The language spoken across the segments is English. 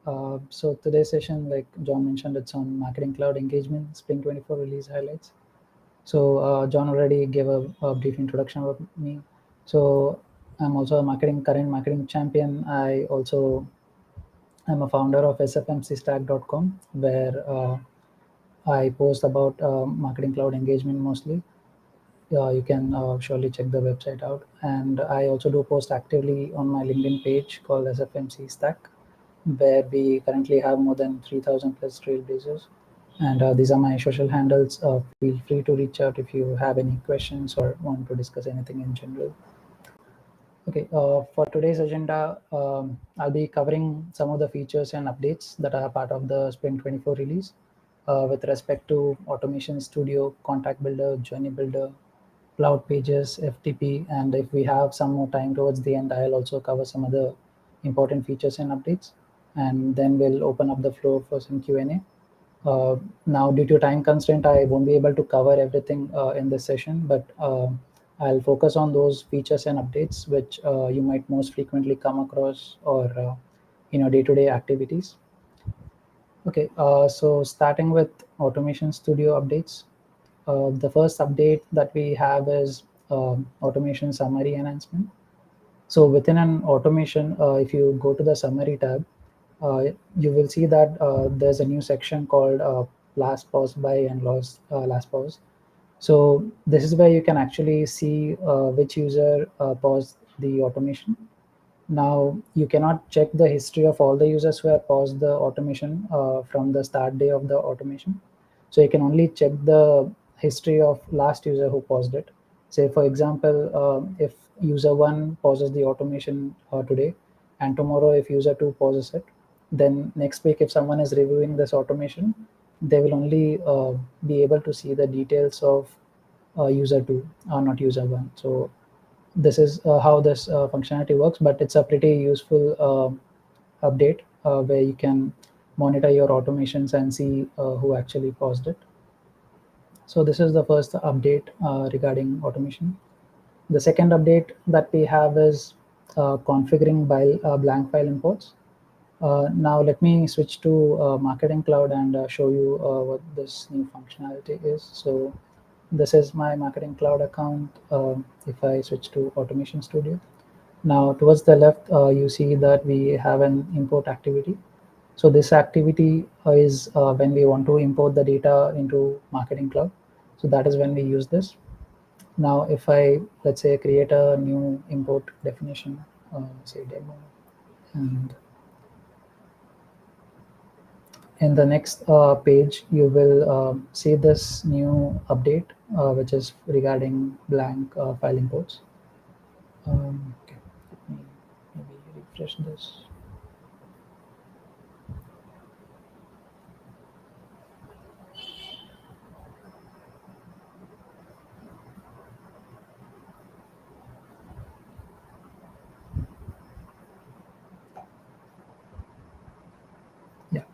So today's session, like John mentioned, it's on Marketing Cloud Engagement Spring 24 release highlights. So John already gave a brief introduction about me. So I'm also a current marketing champion. I'm a founder of sfmcstack.com, where I post about marketing cloud engagement mostly. You can surely check the website out. And I also do post actively on my LinkedIn page called SFMC Stack, where we currently have more than 3,000 plus Trailblazers. And these are my social handles. Feel free to reach out if you have any questions or want to discuss anything in general. Okay, for today's agenda, I'll be covering some of the features and updates that are part of the Spring 24 release with respect to Automation Studio, Contact Builder, Journey Builder, Cloud Pages, FTP, and if we have some more time towards the end, I'll also cover some other important features and updates, and then we'll open up the floor for some Q&A. Now, due to time constraint, I won't be able to cover everything in this session, but I'll focus on those features and updates which you might most frequently come across or in your day-to-day activities. Okay, so starting with Automation Studio updates, the first update that we have is Automation Summary Enhancement. So within an automation, if you go to the summary tab, uh, you will see that there's a new section called last pause by and last pause. So this is where you can actually see which user paused the automation. Now you cannot check the history of all the users who have paused the automation from the start day of the automation. So you can only check the history of last user who paused it. Say for example, if user one pauses the automation today, and tomorrow if user two pauses it, then next week if someone is reviewing this automation, they will only be able to see the details of user two, not user one. So this is how this functionality works, but it's a pretty useful update where you can monitor your automations and see who actually caused it. So this is the first update regarding automation. The second update that we have is configuring blank file imports. Now let me switch to Marketing Cloud and show you what this new functionality is. So this is my Marketing Cloud account. If I switch to Automation Studio, now towards the left, you see that we have an import activity. So this activity is when we want to import the data into Marketing Cloud. So that is when we use this. Now, if I, let's say, create a new import definition, say demo, and in the next page, you will see this new update, which is regarding blank file imports. Okay, let me maybe refresh this. Yeah.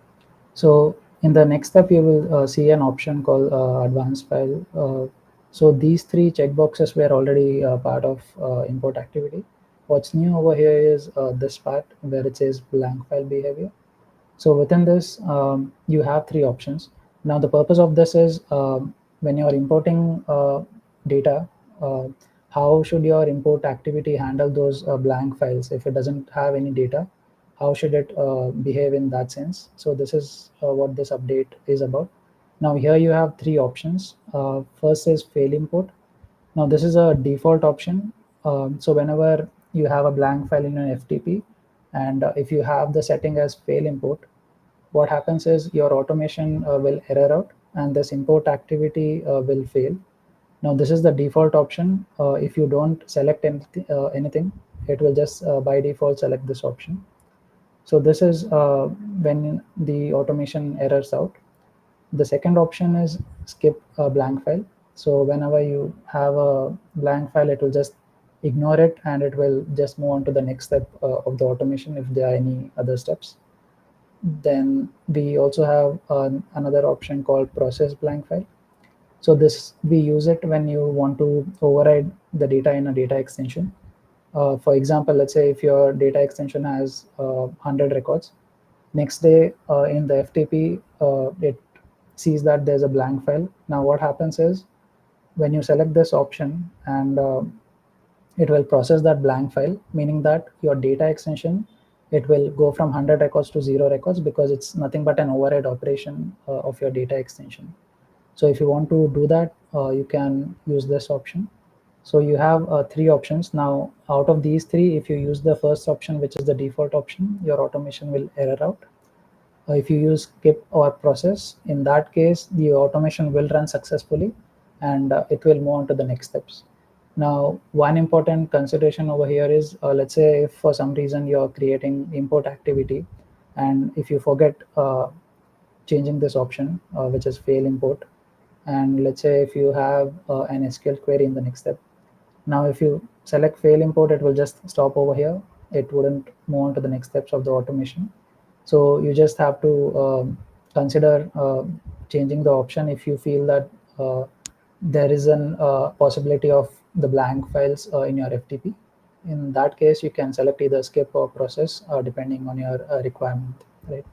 So in the next step, you will see an option called advanced file. So these three checkboxes were already part of import activity. What's new over here is this part where it says blank file behavior. So within this, you have three options. Now the purpose of this is when you're importing data, uh, how should your import activity handle those blank files if it doesn't have any data? How should it behave in that sense? So this is what this update is about. Now here you have three options. First is fail import. Now this is a default option. So whenever you have a blank file in an FTP, and if you have the setting as fail import, what happens is your automation will error out and this import activity will fail. Now this is the default option. If you don't select anything, it will just by default select this option. So this is when the automation errors out. The second option is skip a blank file. So whenever you have a blank file, it will just ignore it and it will just move on to the next step of the automation if there are any other steps. Then we also have another option called process blank file. So this we use it when you want to override the data in a data extension. For example, let's say if your data extension has 100 records, Next day in the FTP, it sees that there's a blank file. Now what happens is, when you select this option, and it will process that blank file, meaning that your data extension, it will go from 100 records to 0 records, because it's nothing but an override operation of your data extension. So if you want to do that, you can use this option. So you have three options. Now out of these three, if you use the first option, which is the default option, your automation will error out. If you use skip or process, in that case the automation will run successfully, and it will move on to the next steps. Now one important consideration over here is, let's say if for some reason you're creating import activity, and if you forget changing this option, which is fail import, and let's say if you have an SQL query in the next step. Now if you select fail import, it will just stop over here. It wouldn't move on to the next steps of the automation. So you just have to consider changing the option if you feel that there is an possibility of the blank files in your FTP. In that case, you can select either skip or process depending on your requirement, right?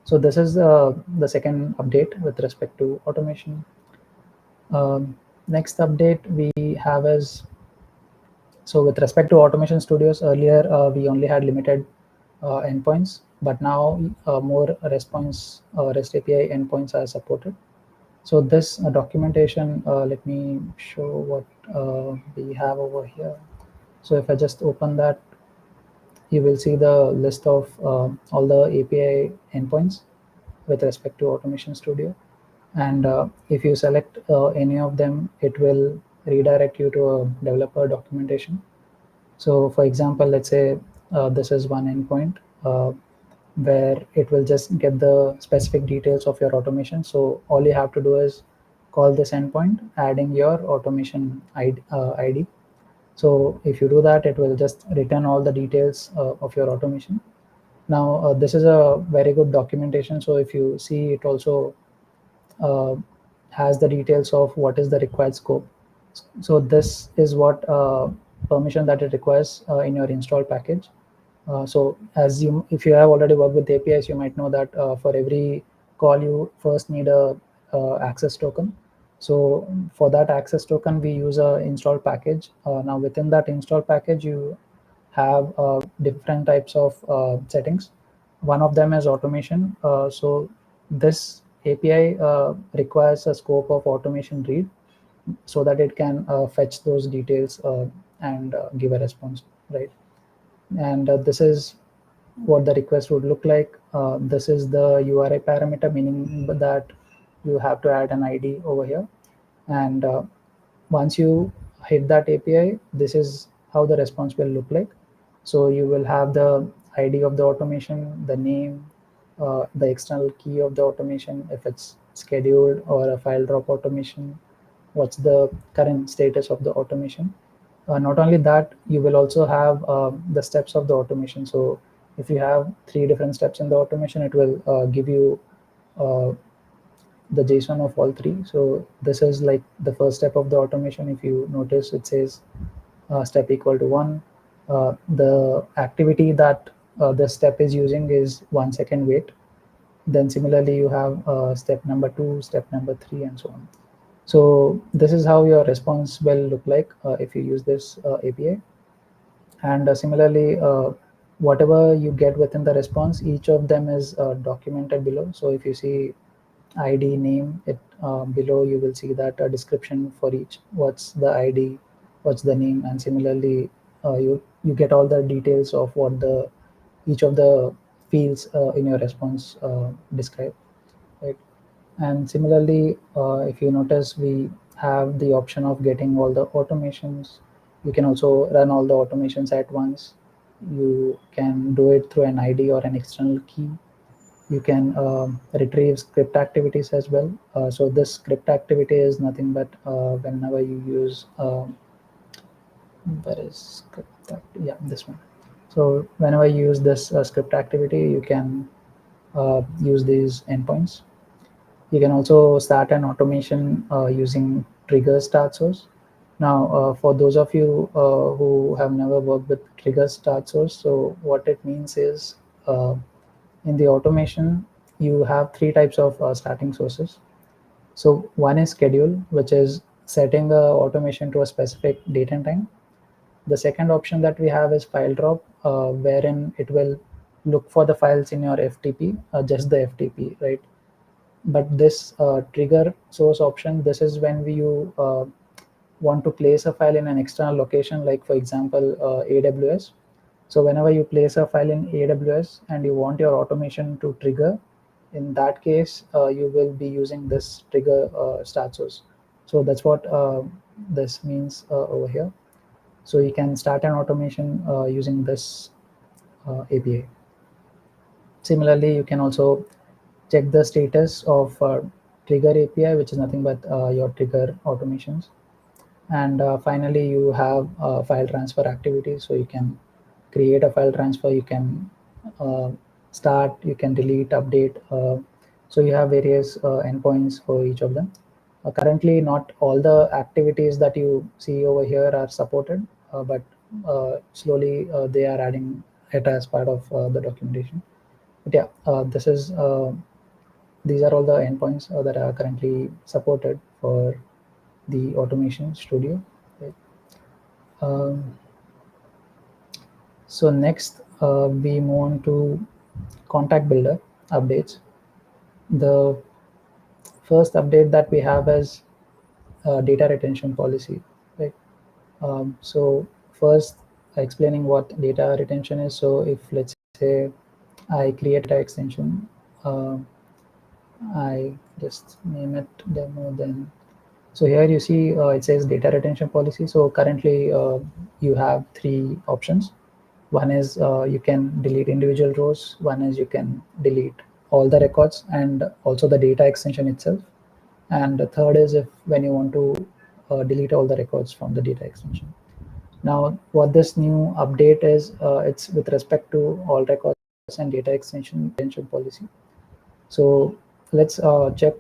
So this is the second update with respect to automation. Next update we have is, so with respect to automation studios, earlier we only had limited endpoints, but now more REST API endpoints are supported. So this documentation, let me show what we have over here. So if I just open that, you will see the list of all the API endpoints with respect to Automation Studio. And if you select any of them, it will redirect you to a developer documentation. So for example, let's say this is one endpoint where it will just get the specific details of your automation. So all you have to do is call this endpoint, adding your automation ID. So if you do that, it will just return all the details of your automation. Now, this is a very good documentation. So if you see, it also uh, has the details of what is the required scope. So this is what permission that it requires in your install package. So as you, if you have already worked with APIs, you might know that for every call, you first need a access token. So for that access token, we use a install package. Now within that install package, you have different types of settings. One of them is automation. So this API requires a scope of automation read, so that it can fetch those details and give a response, right? And this is what the request would look like. This is the URI parameter, meaning that you have to add an ID over here. And once you hit that API, this is how the response will look like. So you will have the ID of the automation, the name, the external key of the automation, if it's scheduled or a file drop automation, what's the current status of the automation. Not only that, you will also have the steps of the automation. So if you have three different steps in the automation, it will give you uh, the JSON of all three. So this is like the first step of the automation. If you notice, it says step equal to 1. The activity that the step is using is 1 second wait. Then similarly, you have step number 2, step number 3, and so on. So this is how your response will look like if you use this API. And similarly, whatever you get within the response, each of them is documented below. So if you see ID, name, it below you will see that a description for each. What's the ID, what's the name, and similarly, you get all the details of what the each of the fields in your response describe, right? And similarly, if you notice, we have the option of getting all the automations. You can also run all the automations at once. You can do it through an ID or an external key. You can retrieve script activities as well. So this script activity is nothing but whenever you use, where is script yeah, this one. So whenever you use this script activity, you can use these endpoints. You can also start an automation using trigger start source. Now, for those of you who have never worked with trigger start source, so what it means is, uh, in the automation, you have three types of starting sources. So one is schedule, which is setting the automation to a specific date and time. The second option that we have is file drop, wherein it will look for the files in your FTP, just the FTP, right? But this trigger source option, this is when you want to place a file in an external location, like for example, AWS. So whenever you place a file in AWS and you want your automation to trigger, in that case, you will be using this trigger start source. So that's what this means over here. So you can start an automation using this API. Similarly, you can also check the status of trigger API, which is nothing but your trigger automations. And finally, you have file transfer activities. So you can create a file transfer, you can uh, start, you can delete, update. So you have various endpoints for each of them. Currently, not all the activities that you see over here are supported, but slowly they are adding it as part of the documentation. But yeah, these are all the endpoints that are currently supported for the automation studio. Right? Um, so next, we move on to contact builder updates. The first update that we have is data retention policy. Right? So first, explaining what data retention is. So if let's say I create a extension, uh, I just name it demo. Then so here you see it says data retention policy. So currently you have three options. One is you can delete individual rows. One is you can delete all the records and also the data extension itself. And the third is if when you want to delete all the records from the data extension. Now, what this new update is, it's with respect to all records and data extension retention policy. So let's check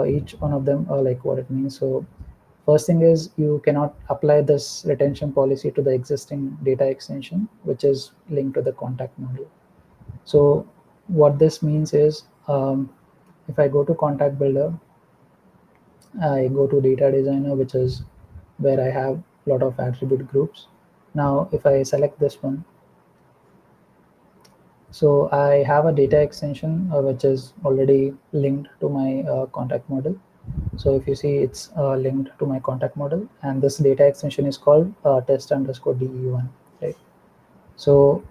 each one of them, like what it means. So first thing is you cannot apply this retention policy to the existing data extension, which is linked to the contact model. So what this means is, if I go to contact builder, I go to data designer, which is where I have a lot of attribute groups. Now, if I select this one, so I have a data extension which is already linked to my contact model. So if you see, it's linked to my contact model, and this data extension is called test underscore DE1, right? So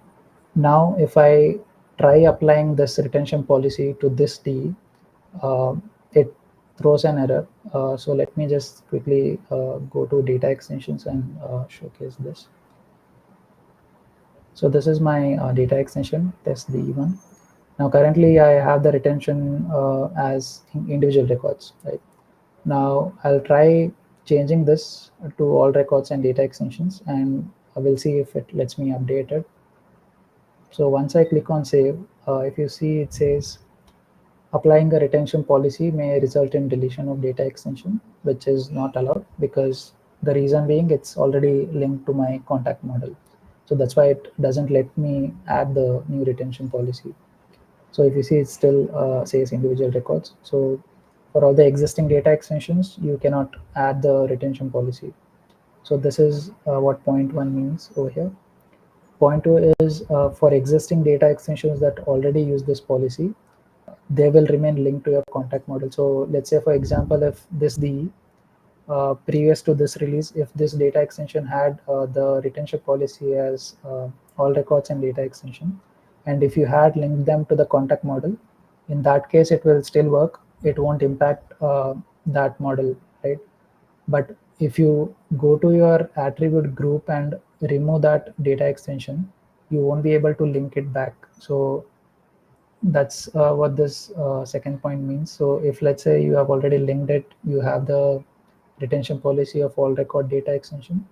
now if I try applying this retention policy to this DE, it throws an error. So let me just quickly go to data extensions and showcase this. So this is my data extension test DE1. Now currently I have the retention as individual records, right? Now I'll try changing this to all records and data extensions, and I will see if it lets me update it. So once I click on save, if you see, it says applying a retention policy may result in deletion of data extension, which is not allowed because the reason being it's already linked to my contact model. So that's why it doesn't let me add the new retention policy. So if you see, it still says individual records. So for all the existing data extensions, you cannot add the retention policy. So this is what point one means over here. Point two is for existing data extensions that already use this policy, they will remain linked to your contact model. So let's say, for example, if this the previous to this release, if this data extension had the retention policy as all records and data extension, and if you had linked them to the contact model, in that case it will still work. It won't impact that model, right? But if you go to your attribute group and remove that data extension, you won't be able to link it back. So that's what this second point means. So if let's say you have already linked it, you have the retention policy of all record data extension,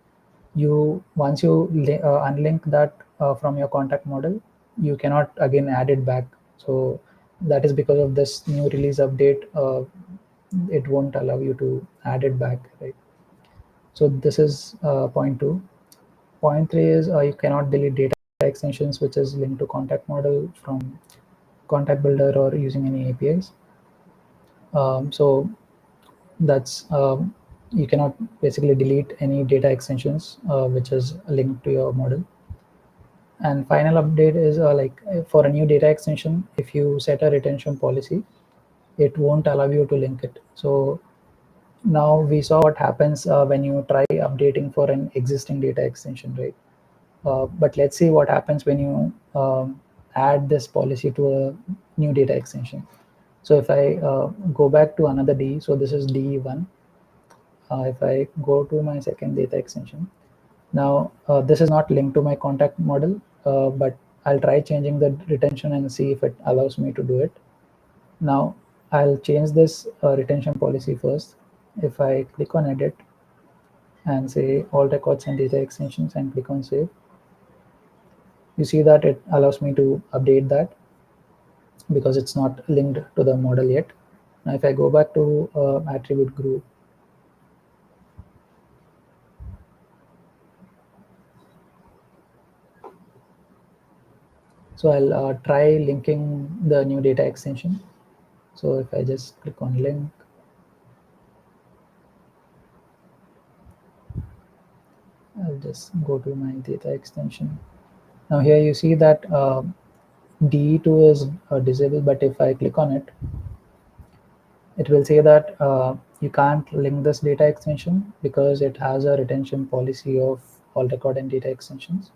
you once you unlink that from your contact model, you cannot again add it back. So that is because of this new release update. It won't allow you to add it back, right? So this is point two. Point three is you cannot delete data extensions which is linked to contact model from contact builder or using any APIs. So that's you cannot basically delete any data extensions which is linked to your model. And final update is for a new data extension, if you set a retention policy, it won't allow you to link it. So now we saw what happens when you try updating for an existing data extension, right? But let's see what happens when you add this policy to a new data extension. So if I go back to another D, so this is D1. If I go to my second data extension, now this is not linked to my contact model, but I'll try changing the retention and see if it allows me to do it. Now I'll change this retention policy first. If I click on edit and say all records and data extensions and click on save, you see that it allows me to update that because it's not linked to the model yet. Now if I go back to attribute group, so I'll try linking the new data extension. So if I just click on link, I'll just go to my data extension. Now here you see that DE2 is disabled, but if I click on it, it will say that you can't link this data extension because it has a retention policy of all record and data extensions.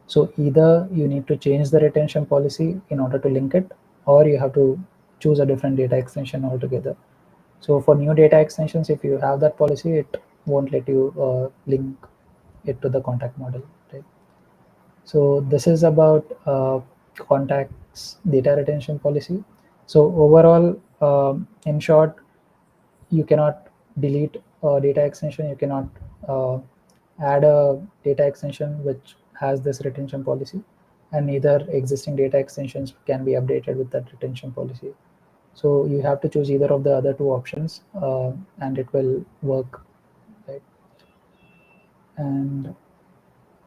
So either you need to change the retention policy in order to link it, or you have to choose a different data extension altogether. So for new data extensions, if you have that policy, it won't let you link it to the contact model, right? So this is about contacts data retention policy. So overall, in short, you cannot delete a data extension. You cannot uh, add a data extension which has this retention policy, and neither existing data extensions can be updated with that retention policy. So you have to choose either of the other two options, and it will work, right? And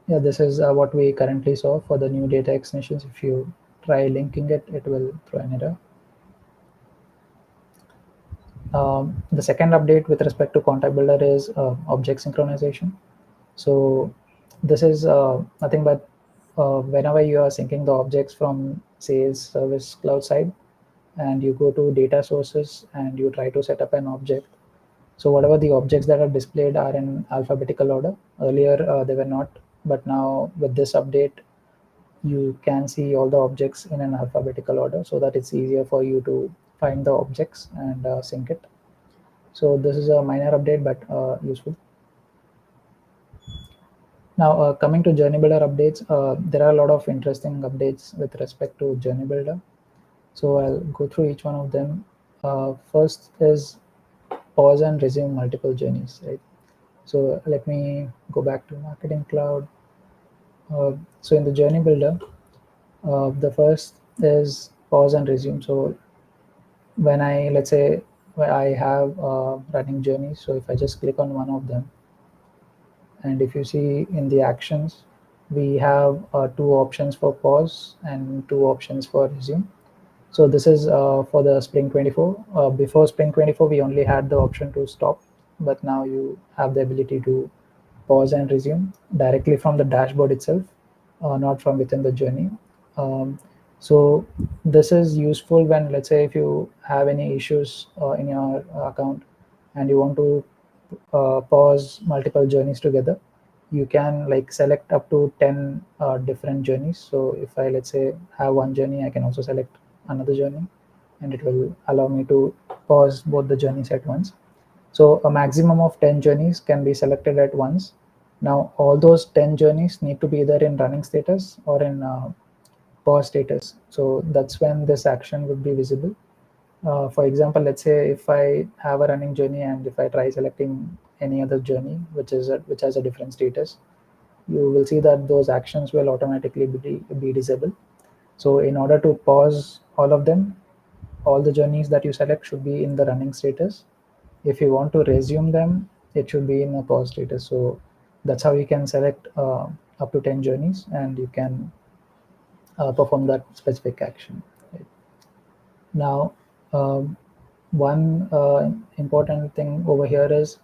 yeah, this is what we currently saw for the new data extensions. If you try linking it, it will throw an error. The second update with respect to contact builder is object synchronization. So this is nothing but whenever you are syncing the objects from Sales Service Cloud side, and you go to data sources and you try to set up an object. So whatever the objects that are displayed are in alphabetical order. Earlier they were not, but now with this update, you can see all the objects in an alphabetical order so that it's easier for you to find the objects and sync it. So this is a minor update, but useful. Now coming to Journey Builder updates, there are a lot of interesting updates with respect to Journey Builder. So I'll go through each one of them. First is pause and resume multiple journeys, right? So let me go back to Marketing Cloud. So in the Journey Builder, the first is pause and resume. So when let's say when I have running journeys, so if I just click on one of them, and if you see in the actions, we have two options for pause and two options for resume. So this is for the Spring 24. Before Spring 24, we only had the option to stop, but now you have the ability to pause and resume directly from the dashboard itself, not from within the journey. Um, so this is useful when, let's say, if you have any issues in your account and you want to pause multiple journeys together, you can like select up to 10 different journeys. So if I, let's say, have one journey, I can also select another journey, and it will allow me to pause both the journeys at once. So a maximum of 10 journeys can be selected at once. Now all those 10 journeys need to be either in running status or in pause status. So that's when this action would be visible. For example, let's say if I have a running journey and if I try selecting any other journey which has a different status, you will see that those actions will automatically be disabled. So in order to pause all of them, all the journeys that you select should be in the running status. If you want to resume them, it should be in a pause status. So that's how you can select up to 10 journeys, and you can perform that specific action, right? Now, um, one important thing over here is,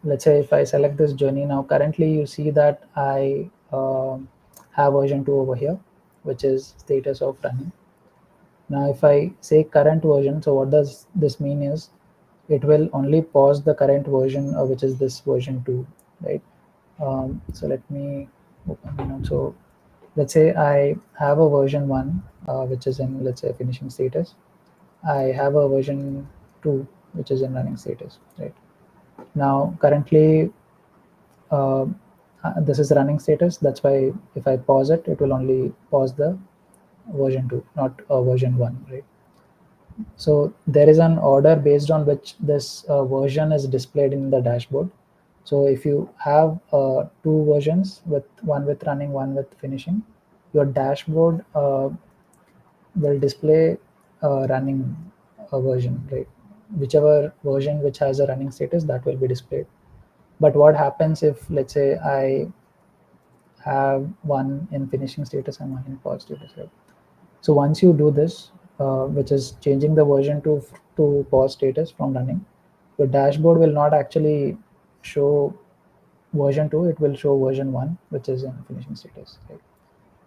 let's say if I select this journey now, currently you see that I have version 2 over here, which is status of running. Now, if I say current version, so what does this mean is it will only pause the current version, which is this version 2, right? So let me open the note. So let's say I have a version 1, which is in, let's say, finishing status. I have a version 2, which is in running status, right? Now, currently, uh, this is running status. That's why if I pause it, it will only pause the version 2, not version 1, right? So there is an order based on which this version is displayed in the dashboard. So if you have two versions, with one with running, one with finishing, your dashboard will display running version, right? Whichever version which has a running status, that will be displayed. But what happens if, let's say, I have one in finishing status and one in pause status, right? So once you do this, which is changing the version to pause status from running, your dashboard will not actually show version 2, it will show version 1, which is in finishing status, right?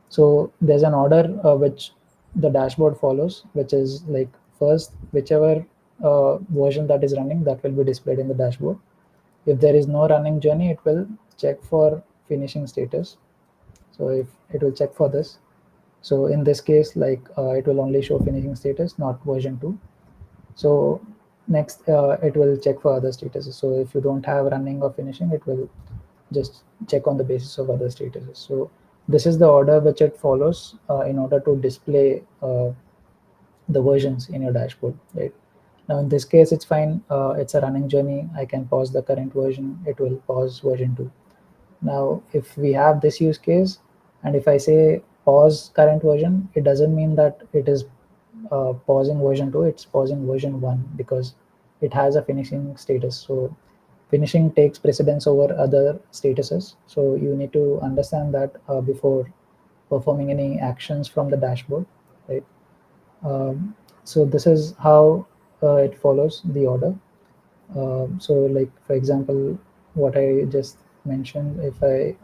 So there's an order which the dashboard follows, which is like, first whichever version that is running, that will be displayed in the dashboard. If there is no running journey, it will check for finishing status. So if it will check for this, so in this case, like, it will only show finishing status, not version 2. So next, it will check for other statuses. So if you don't have running or finishing, it will just check on the basis of other statuses. So this is the order which it follows in order to display the versions in your dashboard, right? Now in this case, it's fine. It's a running journey. I can pause the current version. It will pause version 2. Now, if we have this use case, and if I say pause current version, it doesn't mean that it is pausing version 2, it's pausing version 1, because it has a finishing status. So finishing takes precedence over other statuses. So you need to understand that before performing any actions from the dashboard, right? So this is how it follows the order. So like, for example, what I just mentioned, if I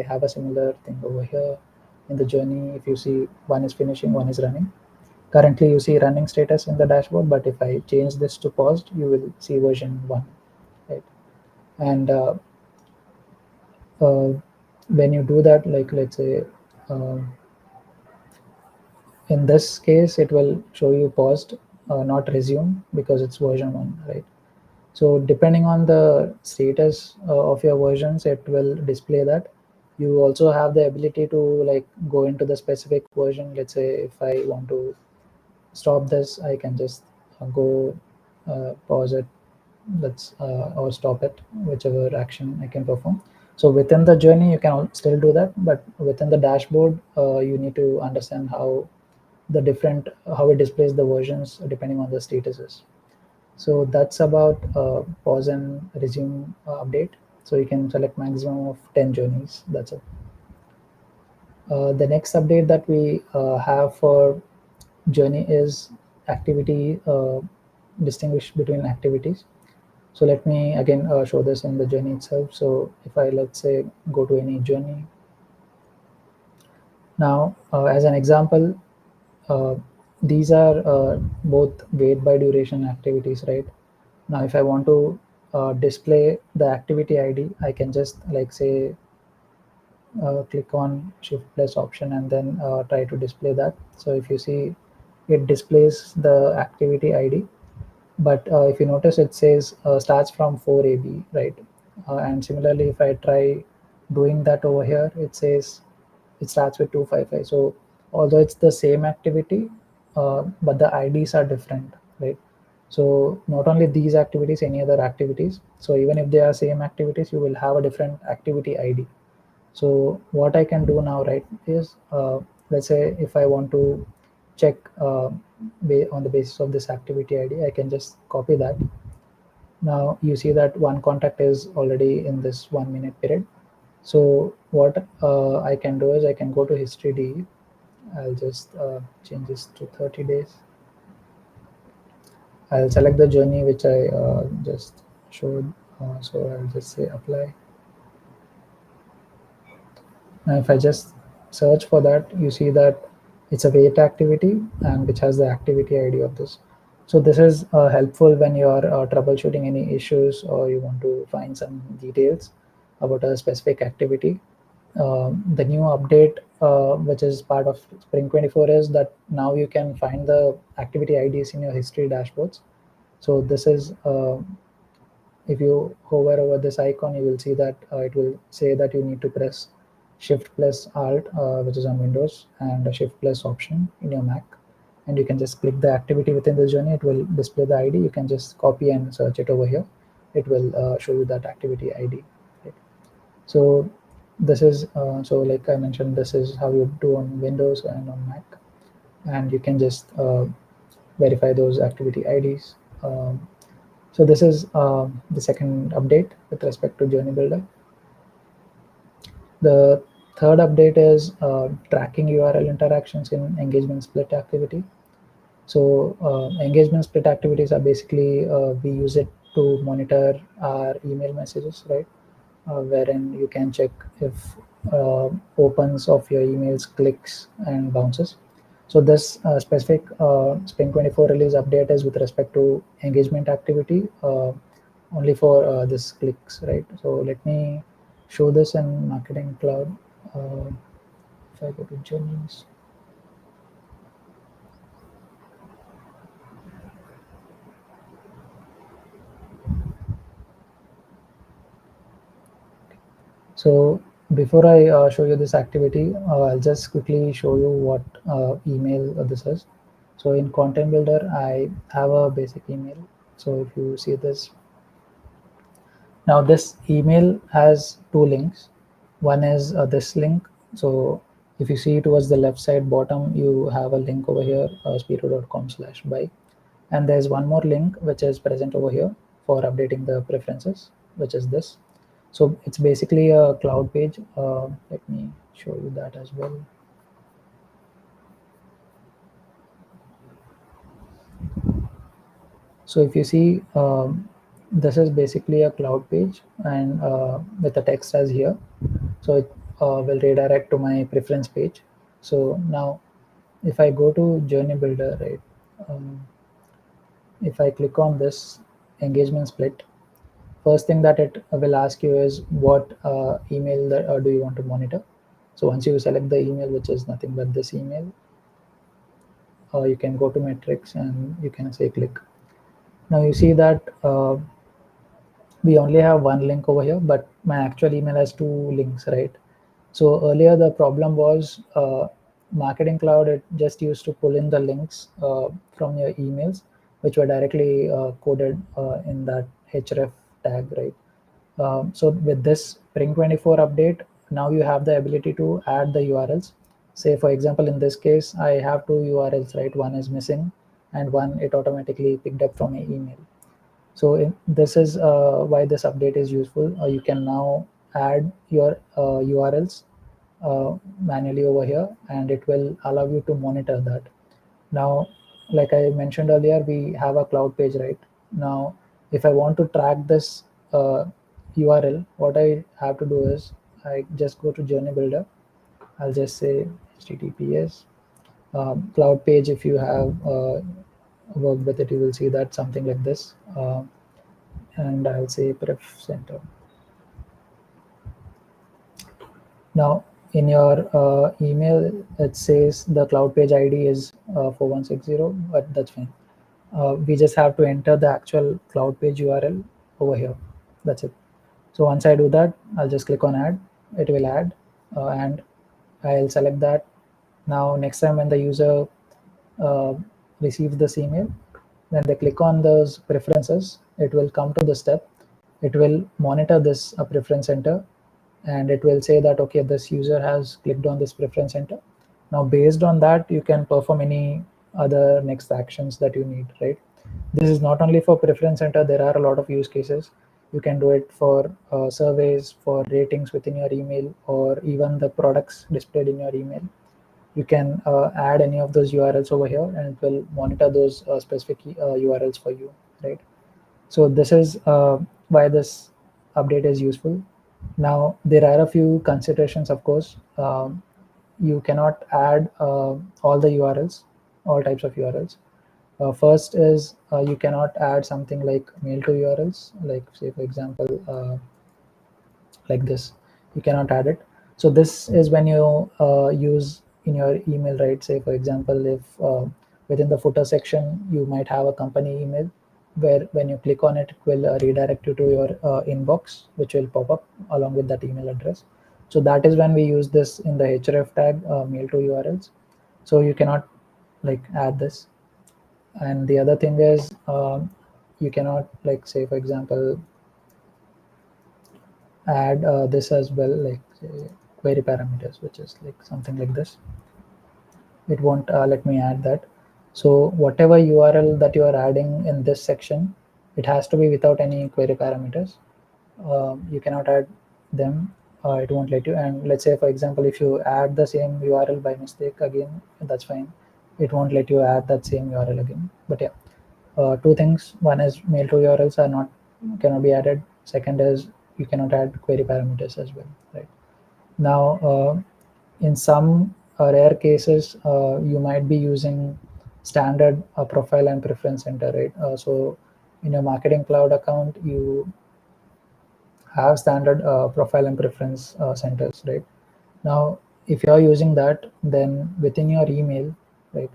have a similar thing over here in the journey. If you see, one is finishing, one is running. Currently you see running status in the dashboard, but if I change this to paused, you will see version 1, right? And uh, when you do that, like, let's say, um, in this case it will show you paused, not resume, because it's version 1, right? So depending on the status of your versions, it will display that. You also have the ability to, like, go into the specific version. Let's say if I want to stop this, I can just go pause it, let's or stop it, whichever action I can perform. So within the journey you can still do that, but within the dashboard, you need to understand how it displays the versions depending on the statuses. So that's about pause and resume update. So you can select maximum of 10 journeys. That's it. The next update that we have for journey is activity, distinguish between activities. So let me again show this in the journey itself. So if I, let's say, go to any journey now, as an example, uh, these are both wait by duration activities, right? Now if I want to display the activity ID, I can just, like, say, click on shift plus option and then try to display that. So if you see, it displays the activity ID, but if you notice, it says starts from 4AB, right? And similarly, if I try doing that over here, it says it starts with 255. So although it's the same activity, but the IDs are different, right? So not only these activities, any other activities, so even if they are same activities, you will have a different activity ID. So what I can do now, right, is, let's say if I want to check on the basis of this activity ID, I can just copy that. Now you see that one contact is already in this 1 minute period. So what I can do is, I can go to history D. I'll just change this to 30 days. I'll select the journey which I just showed. So I'll just say apply. Now if I just search for that, you see that it's a wait activity and which has the activity ID of this. So this is helpful when you are troubleshooting any issues or you want to find some details about a specific activity. The new update, which is part of Spring 24, is that now you can find the activity IDs in your history dashboards. So this is if you hover over this icon, you will see that it will say that you need to press Shift plus Alt, which is on Windows, and a Shift plus Option in your Mac. And you can just click the activity within the journey. It will display the ID. You can just copy and search it over here. It will show you that activity ID. Right? So this is so like I mentioned, this is how you do on Windows and on Mac, and you can just verify those activity IDs. So this is the second update with respect to Journey Builder. The third update is tracking URL interactions in engagement split activity. So engagement split activities are basically we use it to monitor our email messages, right? Wherein you can check if opens of your emails, clicks, and bounces. So this specific Spring 24 release update is with respect to engagement activity, only for this clicks, right? So let me show this in Marketing Cloud. Uh, if I go to journeys, so before I show you this activity, I'll just quickly show you what email this is. So in Content Builder, I have a basic email. So if you see this, now this email has two links. One is this link. So if you see towards the left side bottom, you have a link over here, speedo.com/buy. And there's one more link which is present over here for updating the preferences, which is this. So it's basically a cloud page. Let me show you that as well. So if you see, this is basically a cloud page and with the text as here. So it will redirect to my preference page. So now if I go to Journey Builder, right, if I click on this engagement split, first thing that it will ask you is what email that, do you want to monitor. So once you select the email, which is nothing but this email, you can go to metrics and you can say click. Now you see that we only have one link over here, but my actual email has two links, right? So earlier the problem was Marketing Cloud, it just used to pull in the links from your emails, which were directly coded in that href tag, right? So with this Spring 24 update, now you have the ability to add the URLs. Say for example, in this case, I have two URLs, right? One is missing and one it automatically picked up from my email. So this is why this update is useful. You can now add your URLs manually over here, and it will allow you to monitor that. Now, like I mentioned earlier, we have a cloud page, right? Now, if I want to track this URL, what I have to do is I just go to Journey Builder. I'll just say HTTPS cloud page. If you have worked with it, you will see that something like this. And I'll say pref center. Now, in your email, it says the cloud page ID is 4160, but that's fine. We just have to enter the actual cloud page URL over here. That's it. So once I do that, I'll just click on add. It will add, and I'll select that. Now, next time when the user uh, receives this email, when they click on those preferences, it will come to the step. It will monitor this preference center, and it will say that okay, this user has clicked on this preference center. Now based on that, you can perform any other next actions that you need, right? This is not only for preference center, there are a lot of use cases. You can do it for surveys, for ratings within your email, or even the products displayed in your email. you can add any of those URLs over here, and it will monitor those specific URLs for you, right? So this is why this update is useful. Now there are a few considerations, of course. You cannot add all the URLs, all types of URLs. First is you cannot add something like mail to URLs, like say for example like this. You cannot add it. So this is when you use in your email, right? Say for example, if within the footer section you might have a company email, where when you click on it, it will redirect you to your inbox, which will pop up along with that email address. So that is when we use this in the href tag, mail to URLs. So you cannot like add this. And the other thing is you cannot, like say for example, add this as well, like say, query parameters, which is like something like this. It won't let me add that. So whatever URL that you are adding in this section, it has to be without any query parameters. You cannot add them. It won't let you. And let's say for example, if you add the same URL by mistake again, that's fine. It won't let you add that same URL again. But yeah, two things. One is mail to URLs are not, cannot be added. Second is you cannot add query parameters as well, right? Now in some rare cases you might be using standard profile and preference center, right? So in your marketing cloud account you have standard profile and preference centers, right? Now if you are using that, then within your email, right,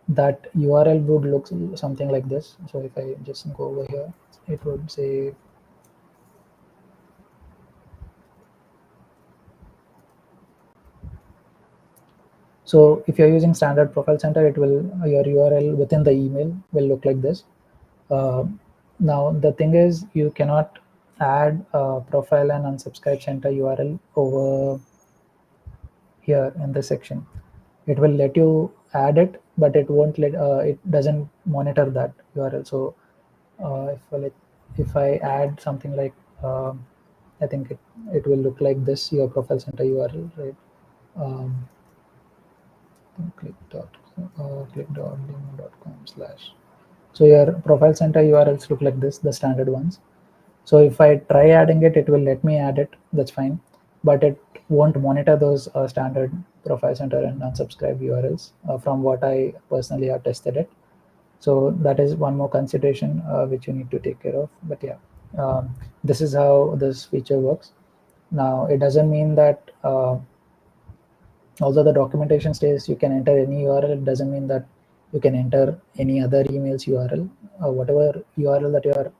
that URL would look something like this. So if I just go over here, it would say, so if you're using standard profile center, it will, your URL within the email will look like this. Uh, Now the thing is, you cannot add profile and unsubscribe center URL over here in this section. It will let you add it, but it won't let, it doesn't monitor that URL. So if I add something like, I think it will look like this, your profile center URL, right? Um, click.limo.com slash. So your profile center URLs look like this, the standard ones. So if I try adding it, it will let me add it. That's fine, but it won't monitor those standard profile center and unsubscribe URLs from what I personally have tested it. So that is one more consideration which you need to take care of. But yeah, this is how this feature works. Now it doesn't mean that although the documentation says you can enter any URL, it doesn't mean that you can enter any other emails URL. Whatever URL that you are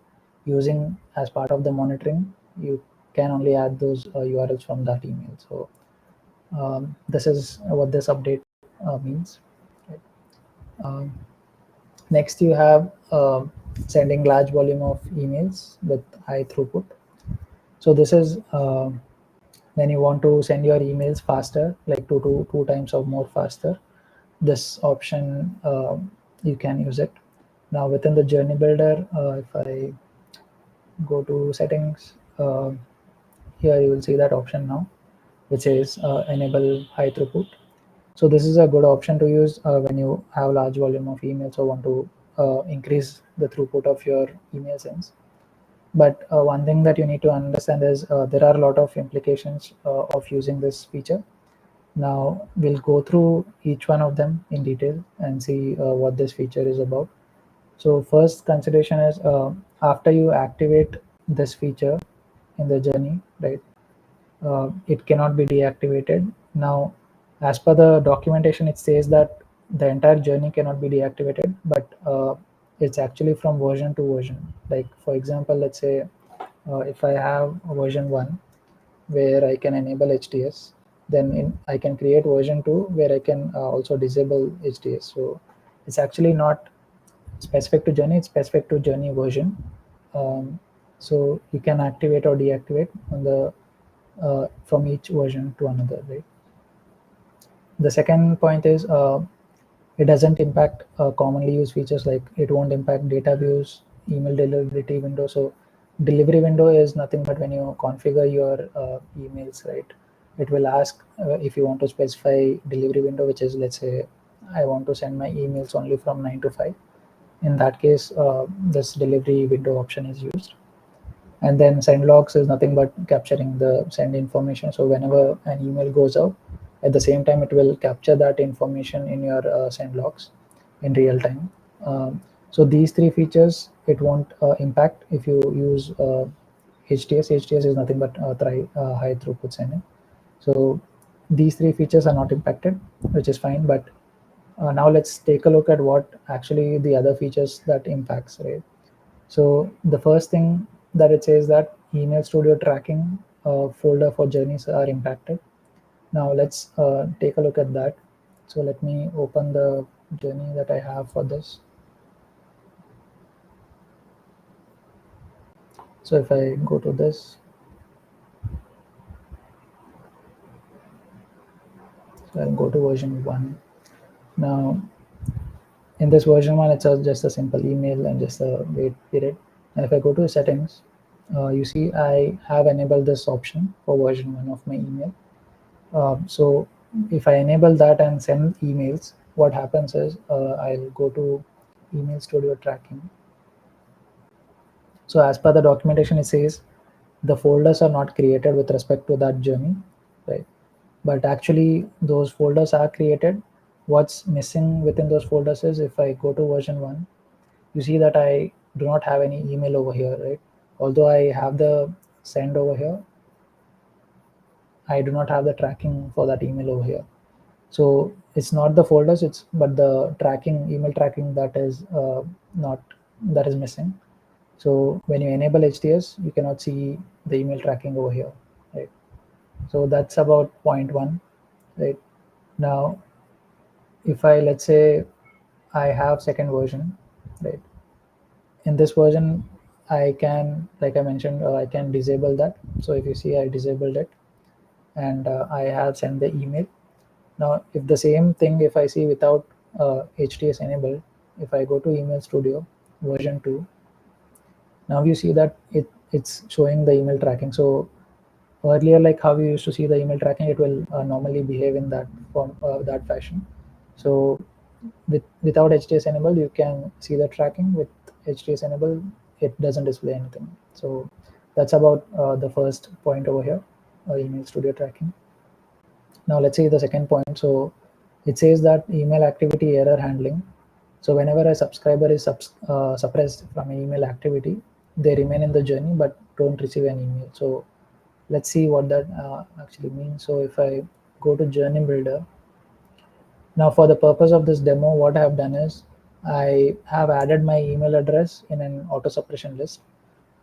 using as part of the monitoring, you can only add those URLs from that email. So this is what this update means. Right? Um, Next, you have sending large volume of emails with high throughput. So this is when you want to send your emails faster, like two times or more faster. This option you can use it. Now within the journey builder, if I go to settings, here you will see that option now, which is enable high throughput. So this is a good option to use when you have large volume of emails or want to increase the throughput of your email sends. But one thing that you need to understand is there are a lot of implications of using this feature. Now we'll go through each one of them in detail and see what this feature is about. So first consideration is after you activate this feature in the journey, right? It cannot be deactivated. Now, as per the documentation, it says that the entire journey cannot be deactivated, but it's actually from version to version. Like for example, let's say if I have version 1 where I can enable HTS, then I can create version 2 where I can also disable HTS. So it's actually not specific to journey, it's specific to journey version. Um, so you can activate or deactivate on the from each version to another, right? The second point is it doesn't impact commonly used features, like it won't impact data views, email delivery window. So delivery window is nothing but when you configure your emails, right? it will ask if you want to specify delivery window, which is, let's say, I want to send my emails only from 9 to 5. In that case, this delivery window option is used. And then send logs is nothing but capturing the send information. So whenever an email goes out, at the same time it will capture that information in your send logs in real time. So these three features, it won't impact if you use HTS. HTS is nothing but high throughput sending. So these three features are not impacted, which is fine. But now let's take a look at what actually the other features that impacts, right? So the first thing that it says that email studio tracking folder for journeys are impacted. Now let's take a look at that. So let me open the journey that I have for this. So if I go to this, so I'll go to version 1. Now in this version 1, it's just a simple email and just a wait period. And if I go to settings, you see I have enabled this option for version 1 of my email. So if I enable that and send emails, what happens is I'll go to email studio tracking. So as per the documentation, it says the folders are not created with respect to that journey, right? But actually those folders are created. What's missing within those folders is, if I go to version 1, you see that I do not have any email over here, right? Although I have the send over here, I do not have the tracking for that email over here. So it's not the folders, it's but the tracking, email tracking, that is not that is missing. So when you enable HTS, you cannot see the email tracking over here, right? So that's about point one, right? Now if I, let's say, I have second version, right? In this version I can, like I mentioned, I can disable that. So if you see, I disabled it, and I have sent the email. Now, if the same thing, if I see without HTS enabled, if I go to Email Studio version 2, now you see that it's showing the email tracking. So earlier, like how we used to see the email tracking, it will normally behave in that form, that fashion. So without HTS enabled, you can see the tracking. With HTS enabled, it doesn't display anything. So that's about the first point over here, Email Studio tracking. Now let's see the second point. So it says that email activity error handling. So whenever a subscriber is suppressed from an email activity, they remain in the journey but don't receive an email. So let's see what that actually means. So if I go to Journey Builder, now for the purpose of this demo, what I have done is I have added my email address in an auto suppression list.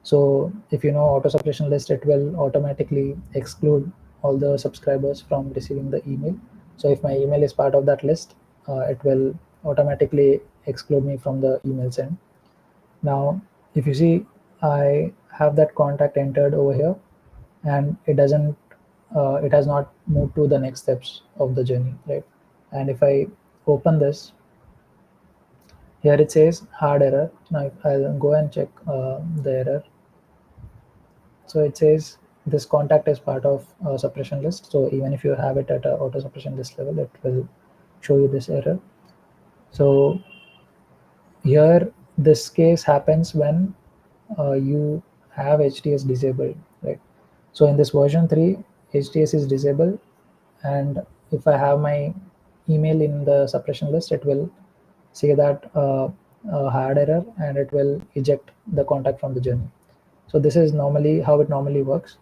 So if you know auto suppression list, it will automatically exclude all the subscribers from receiving the email. So if my email is part of that list, it will automatically exclude me from the email send. Now, if you see, I have that contact entered over here, and it has not moved to the next steps of the journey, right? And if I open this, here it says hard error. Now I'll go and check the error. So it says this contact is part of suppression list. So even if you have it at a auto suppression list level, it will show you this error. So here, this case happens when you have HTS disabled, right? So in this version 3, HTS is disabled, and if I have my email in the suppression list, it will say that hard error, and it will eject the contact from the journey. So this is normally how it normally works.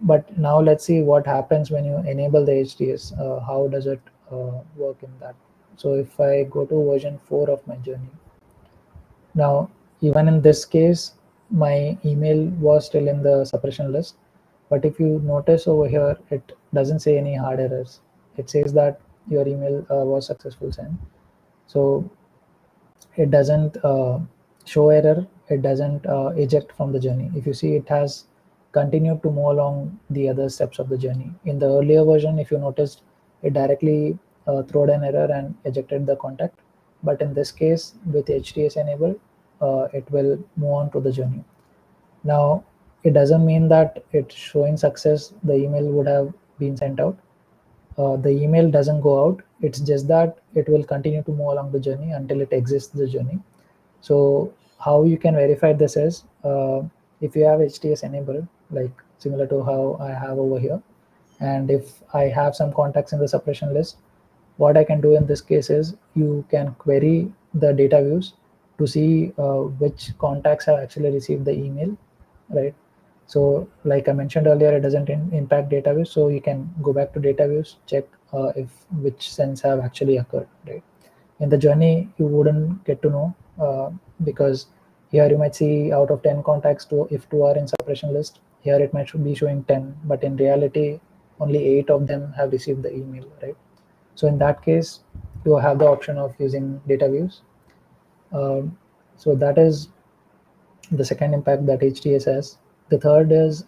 But now let's see what happens when you enable the HTS. How does it work in that? So if I go to version 4 of my journey, now even in this case, my email was still in the suppression list. But if you notice over here, it doesn't say any hard errors. It says that your email was successful sent. So it doesn't show error, it doesn't eject from the journey. If you see, it has continued to move along the other steps of the journey. In the earlier version, if you noticed, it directly throwed an error and ejected the contact. But in this case, with HTS enabled, it will move on to the journey. Now, it doesn't mean that it's showing success, the email would have been sent out. The email doesn't go out. It's just that it will continue to move along the journey until it exits the journey. So how you can verify this is, if you have HTS enabled, like similar to how I have over here, and if I have some contacts in the suppression list, what I can do in this case is you can query the data views to see which contacts have actually received the email, right? So like I mentioned earlier, it doesn't impact data views, so you can go back to data views, check if which sends have actually occurred, right? In the journey you wouldn't get to know, because here you might see out of 10 contacts, if two are in suppression list, here it might be showing 10, but in reality only 8 of them have received the email, right? So in that case you have the option of using data views. So that is the second impact that HTS has. The third is,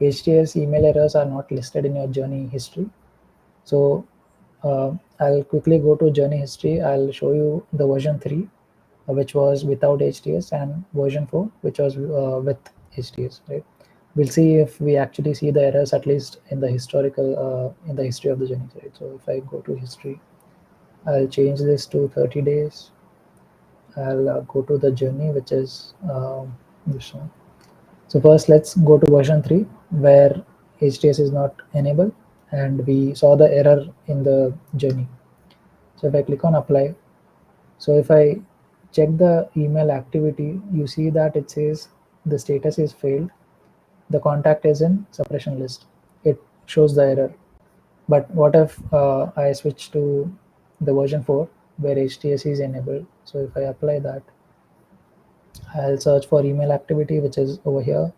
HTS email errors are not listed in your journey history. So I'll quickly go to journey history. I'll show you the version 3, which was without HTS, and version 4, which was with HTS, right? We'll see if we actually see the errors, at least in the historical, in the history of the journey, right? So if I go to history, I'll change this to 30 days. I'll go to the journey, which is this one. So first, let's go to version 3, where HTS is not enabled, and we saw the error in the journey. So if I click on apply, so if I check the email activity, you see that it says the status is failed. The contact is in suppression list. It shows the error. But what if I switch to the version 4 where HTS is enabled? So if I apply that, I'll search for email activity, which is over here.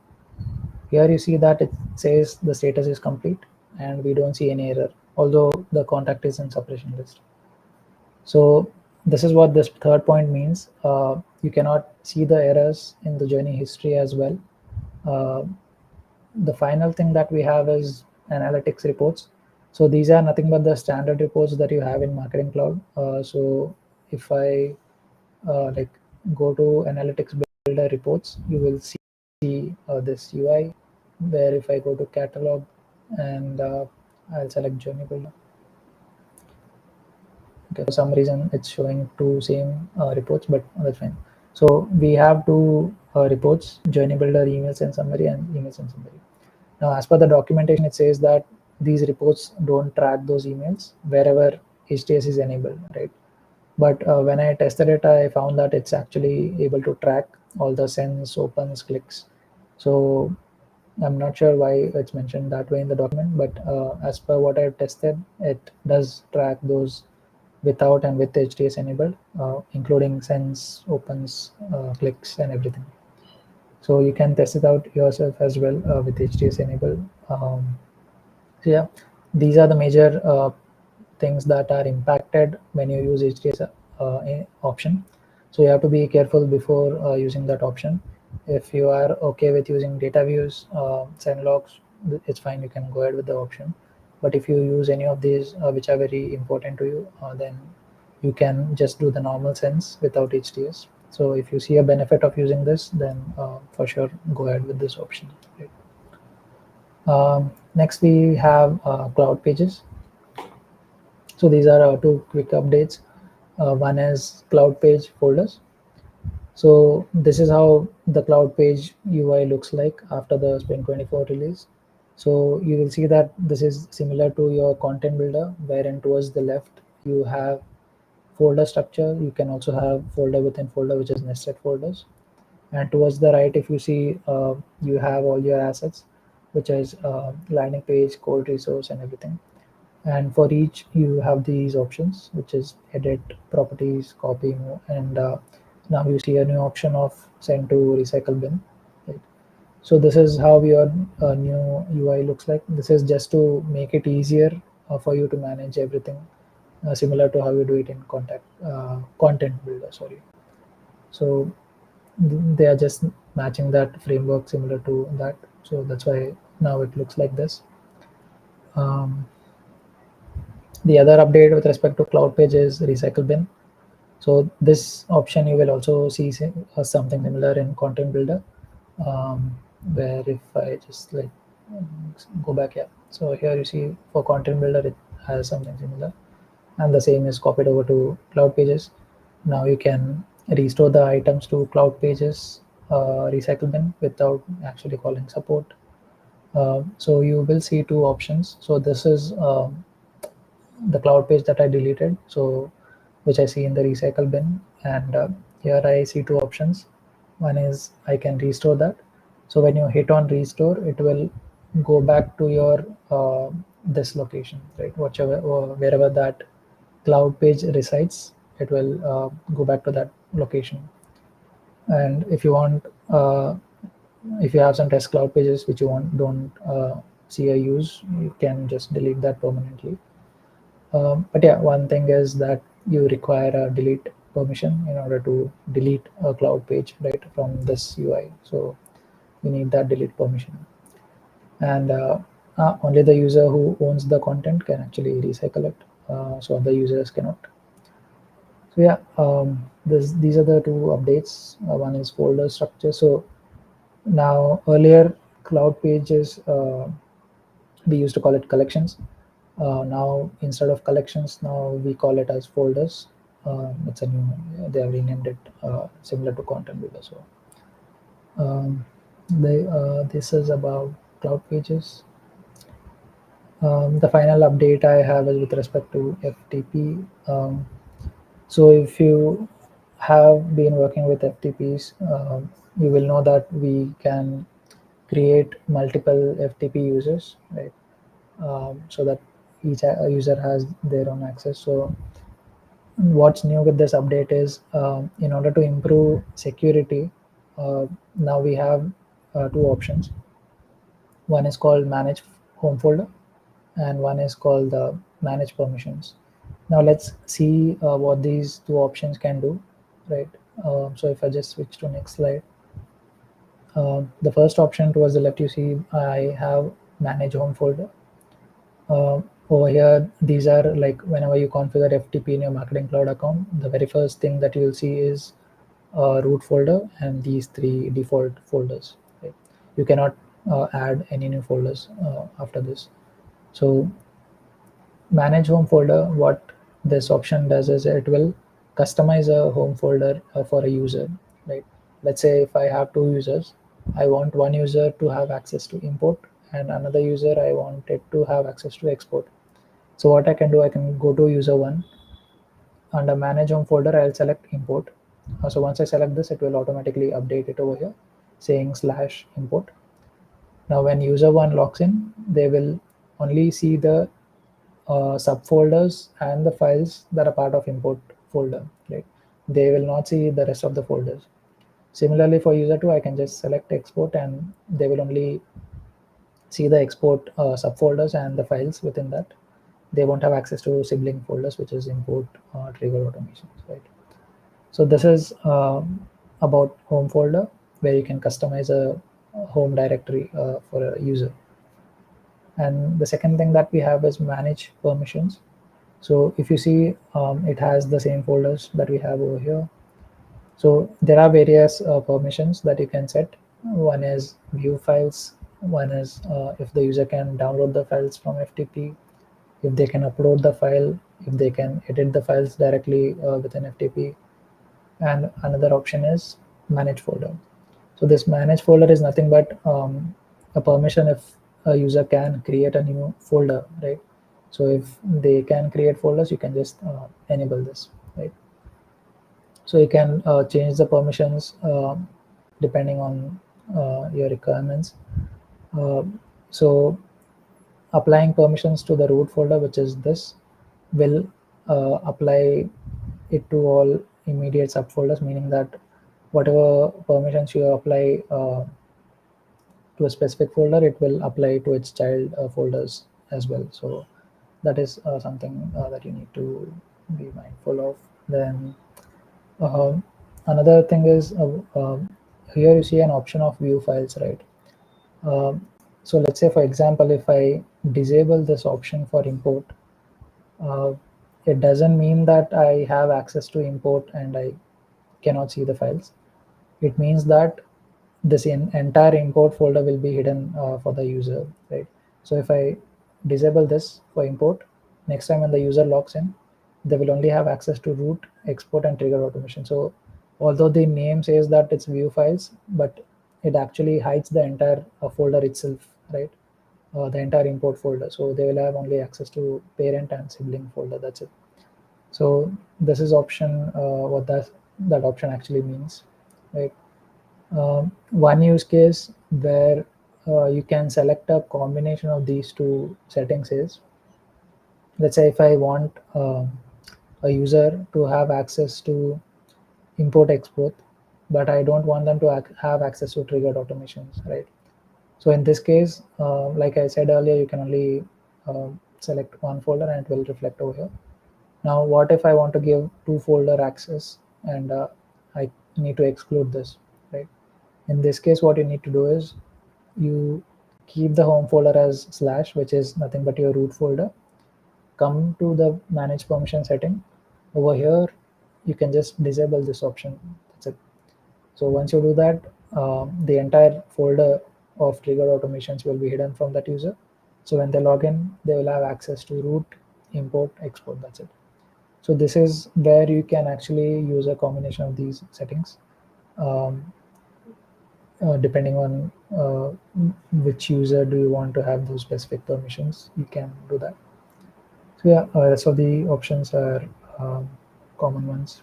Here you see that it says the status is complete and we don't see any error, although the contact is in suppression list. So this is what this third point means. You cannot see the errors in the journey history as well. Uh, the final thing that we have is analytics reports. So these are nothing but the standard reports that you have in Marketing Cloud. So if I like go to analytics builder reports, you will see this UI, where if I go to catalog and I'll select journey builder. Okay, for some reason it's showing two same reports, but that's fine. So we have two reports: journey builder, emails and summary, and emails and summary. Now, as per the documentation, it says that these reports don't track those emails wherever HTS is enabled, right? But when I tested it, I found that it's actually able to track all the sends, opens, clicks. So I'm not sure why it's mentioned that way in the document, but as per what I've tested, it does track those without and with HTS enabled, including sends, opens, clicks, and everything. So you can test it out yourself as well with HTS enabled. So yeah, these are the major things that are impacted when you use HTS option. So you have to be careful before using that option. If you are okay with using data views, send logs, it's fine. You can go ahead with the option. But if you use any of these which are very important to you, then you can just do the normal sends without HTS. So if you see a benefit of using this, then for sure go ahead with this option. Right? Next we have cloud pages. So these are two quick updates. One is cloud page folders. So this is how the cloud page UI looks like after the Spring 24 release. So you will see that this is similar to your content builder, wherein towards the left you have folder structure. You can also have folder within folder, which is nested folders. And towards the right, if you see, you have all your assets, which is landing page, code resource, and everything. And for each you have these options, which is edit, properties, copy, and now you see a new option of send to recycle bin, right? So this is how your new UI looks like. This is just to make it easier for you to manage everything, similar to how you do it in content builder, sorry. So they are just matching that framework similar to that, so that's why now it looks like this. um, the other update with respect to cloud page is recycle bin. So this option you will also see something similar in content builder, where if I just like go back here. So here you see for content builder it has something similar, and the same is copied over to cloud pages. Now you can restore the items to cloud pages recycle bin without actually calling support. So you will see two options. So this is the cloud page that I deleted, so which I see in the recycle bin, and here I see two options. One is I can restore that. So when you hit on restore, it will go back to your this location, right? Whichever or wherever that cloud page resides, it will go back to that location. And if you want, if you have some test cloud pages which you want don't see a use, you can just delete that permanently. But yeah, one thing is that you require a delete permission in order to delete a cloud page right from this UI. So you need that delete permission, and only the user who owns the content can actually recycle it. So other users cannot. So yeah, these are the two updates. One is folder structure. So now earlier cloud pages we used to call it collections. Now instead of collections, now we call it as folders. It's a new. They have renamed it similar to content builder. So this is about cloud pages. The final update I have is with respect to FTP. So if you have been working with FTPs, you will know that we can create multiple FTP users, right? So that each user has their own access. So what's new with this update is in order to improve security, now we have two options. One is called manage home folder, and one is called the manage permissions. Now let's see what these two options can do, right? So if I just switch to next slide, the first option towards the left, you see I have manage home folder. Over here, these are like whenever you configure FTP in your Marketing Cloud account, the very first thing that you will see is a root folder and these three default folders. Right? You cannot add any new folders after this. So manage home folder, what this option does is it will customize a home folder for a user, right? Let's say if I have two users, I want one user to have access to import and another user I want it to have access to export. So what I can do, I can go to user one. Under manage home folder, I'll select import. So once I select this, it will automatically update it over here saying slash import. Now when user one logs in, they will only see the subfolders and the files that are part of import folder, right? They will not see the rest of the folders. Similarly for user 2, I can just select export and they will only see the export subfolders and the files within that. They won't have access to sibling folders, which is import trigger automations, right? So this is about home folder, where you can customize a home directory for a user. And the second thing that we have is manage permissions. So if you see, it has the same folders that we have over here. So there are various permissions that you can set. One is view files. One is if the user can download the files from FTP, if they can upload the file, if they can edit the files directly within FTP. And another option is manage folder. So this manage folder is nothing but a permission if a user can create a new folder, right? So if they can create folders, you can just enable this, right? So you can change the permissions depending on your requirements. Uh, so applying permissions to the root folder, which is this, will apply it to all immediate subfolders, meaning that whatever permissions you apply to a specific folder, it will apply to its child folders as well. So that is something that you need to be mindful of. Then another thing is here you see an option of view files, right? Um, so let's say, for example, if I disable this option for import, uh, it doesn't mean that I have access to import and I cannot see the files. It means that this entire import folder will be hidden for the user, right? So if I disable this for import, next time when the user logs in, they will only have access to root, export, and trigger automation. So although the name says that it's view files, but it actually hides the entire folder itself, right? The entire import folder. So they will have only access to parent and sibling folder. That's it. So this is option, what that option actually means, right? One use case where you can select a combination of these two settings is, let's say if I want a user to have access to import export, but I don't want them to have access to triggered automations, right? So in this case, like I said earlier, you can only select one folder and it will reflect over here. Now, what if I want to give two folder access and I need to exclude this, right? In this case, what you need to do is you keep the home folder as slash, which is nothing but your root folder. Come to the manage permission setting. Over here, you can just disable this option. That's it. So once you do that, the entire folder of trigger automations will be hidden from that user. So when they log in, they will have access to root, import, export. That's it. So this is where you can actually use a combination of these settings. Um, Depending on which user do you want to have those specific permissions, you can do that. So yeah, rest of the options are um, common ones.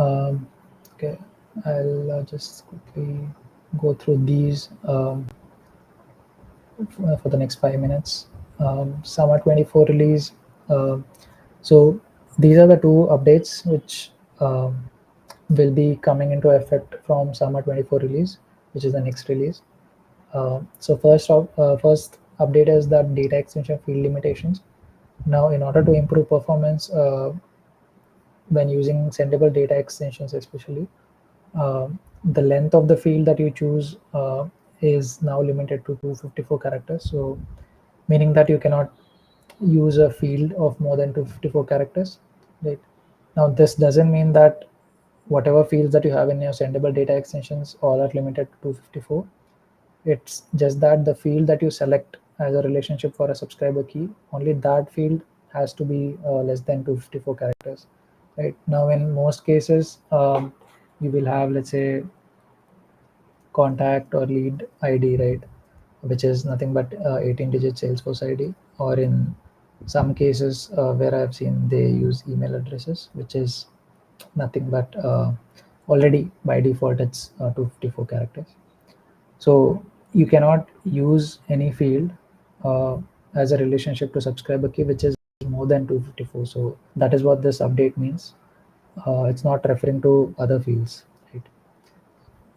Um, okay, I'll just quickly go through these for the next 5 minutes. Summer 24 release. Um so these are the two updates which will be coming into effect from summer 24 release, which is the next release. So first update is that data extension field limitations. Now, in order to improve performance when using sendable data extensions, especially the length of the field that you choose is now limited to 254 characters. So, meaning that you cannot use a field of more than 254 characters. Right now, this doesn't mean that whatever fields that you have in your sendable data extensions all are limited to 254. It's just that the field that you select as a relationship for a subscriber key, only that field has to be less than 254 characters. Right now, in most cases, you will have, let's say, contact or lead ID, right, which is nothing but 18-digit Salesforce ID, or in some cases where I've seen they use email addresses, which is nothing but already by default it's 254 characters. So you cannot use any field uh, as a relationship to subscriber key which is more than 254. So that is what this update means. It's not referring to other fields. Right?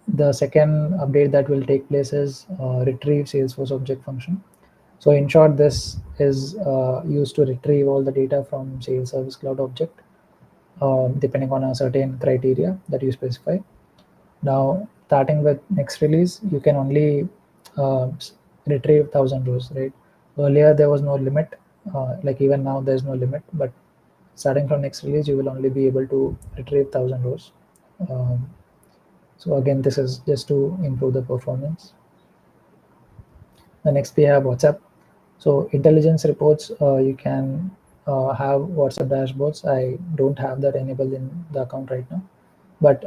The second update that will take place is retrieve Salesforce object function. So in short, this is used to retrieve all the data from Sales Service Cloud object, depending on a certain criteria that you specify. Now, starting with next release, you can only retrieve 1,000 rows, right? Earlier, there was no limit. Like even now, there's no limit. But starting from next release, you will only be able to retrieve 1,000 rows. Um, so again, this is just to improve the performance. The next we have WhatsApp. So intelligence reports, you can have WhatsApp dashboards. I don't have that enabled in the account right now, but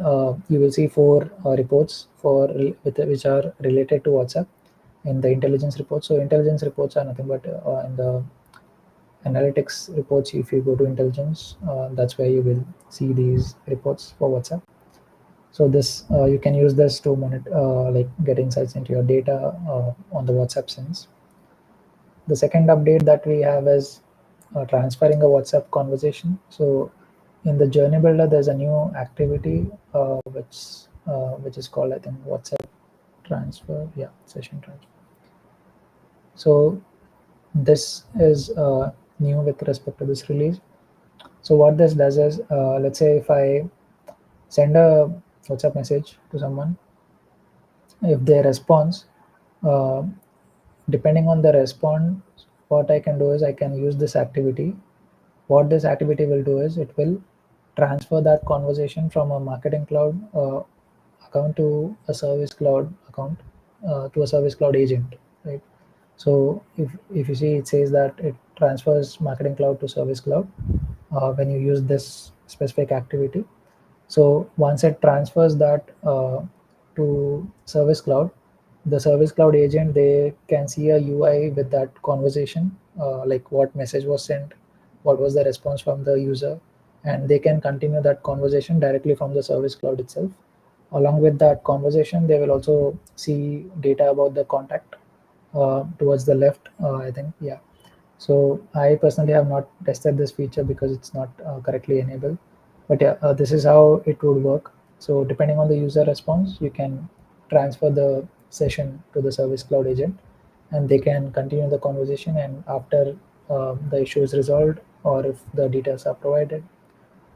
you will see four reports which are related to WhatsApp in the intelligence reports. So intelligence reports are nothing but in the analytics reports. If you go to intelligence, that's where you will see these reports for WhatsApp. So this you can use this to monitor, like get insights into your data on the WhatsApp sense. The second update that we have is transferring a WhatsApp conversation. So in the journey builder, there's a new activity which is called, I think, WhatsApp transfer. Yeah, session transfer. So this is new with respect to this release. So what this does is, let's say if I send a WhatsApp message to someone, if they respond, uh, depending on the response, what I can do is I can use this activity. What this activity will do is it will transfer that conversation from a marketing cloud account to a Service Cloud account, to a Service Cloud agent, right? So if you see, it says that it transfers Marketing Cloud to Service Cloud when you use this specific activity. So once it transfers that to Service Cloud, the Service Cloud agent, they can see a UI with that conversation, like what message was sent, what was the response from the user, and they can continue that conversation directly from the Service Cloud itself. Along with that conversation, they will also see data about the contact towards the left, I think. Yeah. So I personally have not tested this feature because it's not correctly enabled. But yeah, this is how it would work. So depending on the user response, you can transfer the session to the Service Cloud agent, and they can continue the conversation. And after the issue is resolved, or if the details are provided,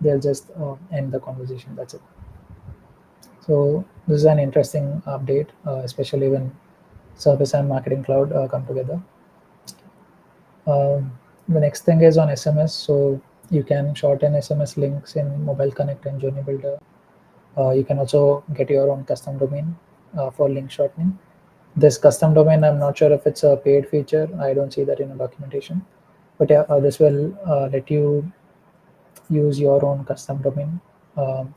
they'll just end the conversation. That's it. So this is an interesting update, especially when Service and Marketing Cloud come together. The next thing is on SMS. So you can shorten SMS links in Mobile Connect and Journey Builder. You can also get your own custom domain for link shortening. This custom domain, I'm not sure if it's a paid feature. I don't see that in a documentation. But yeah, this will let you use your own custom domain. Um,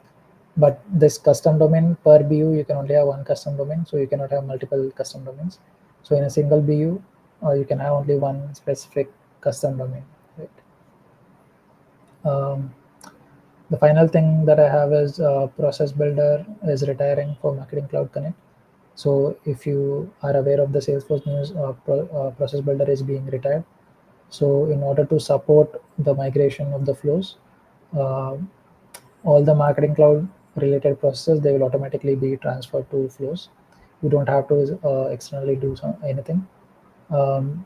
but this custom domain per BU, you can only have one custom domain, so you cannot have multiple custom domains. So in a single BU, you can have only one specific custom domain. Right. Um, the final thing that I have is Process Builder is retiring for Marketing Cloud Connect. So if you are aware of the Salesforce news, Process Builder is being retired. So in order to support the migration of the flows, uh, all the Marketing Cloud related processes, they will automatically be transferred to flows. You don't have to externally do anything. Um,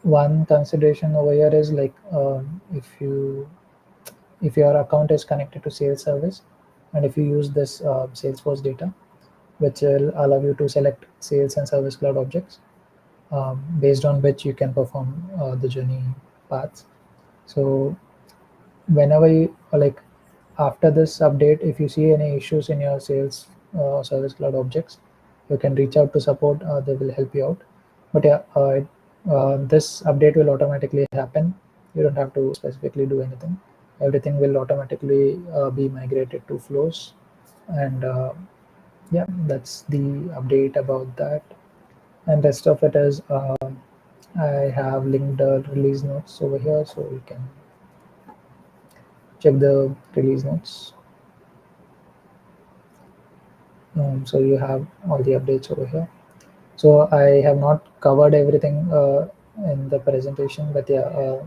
one consideration over here is like, if your account is connected to sales service, and if you use this Salesforce data, which will allow you to select sales and service cloud objects, based on which you can perform the journey paths. So whenever you like, after this update, if you see any issues in your sales service cloud objects, you can reach out to support. They will help you out. But yeah, this update will automatically happen. You don't have to specifically do anything. Everything will automatically be migrated to flows. And yeah, that's the update about that. And rest of it is, I have linked the release notes over here, so you can check the release notes. So you have all the updates over here. So I have not covered everything in the presentation, but yeah,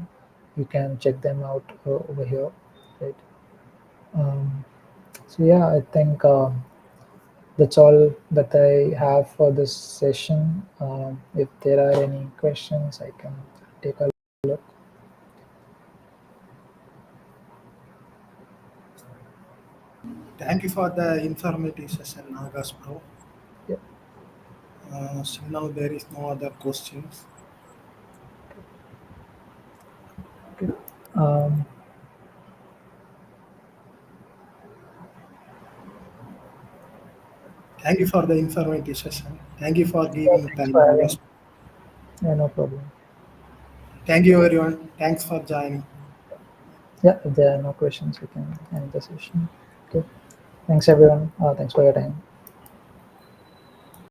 you can check them out over here, right? Um, so yeah, I think that's all that I have for this session. If there are any questions, I can take a look. Thank you for the informative session, Nagas bro. Yeah. So now there is no other questions. Okay. Um, Thank you for the informative session. Thank you for yeah, giving thanks time, for having. Nagas. Yeah, no problem. Thank you, everyone. Thanks for joining. Yeah, if there are no questions, we can end the session. Okay. Thanks, everyone. Thanks for your time.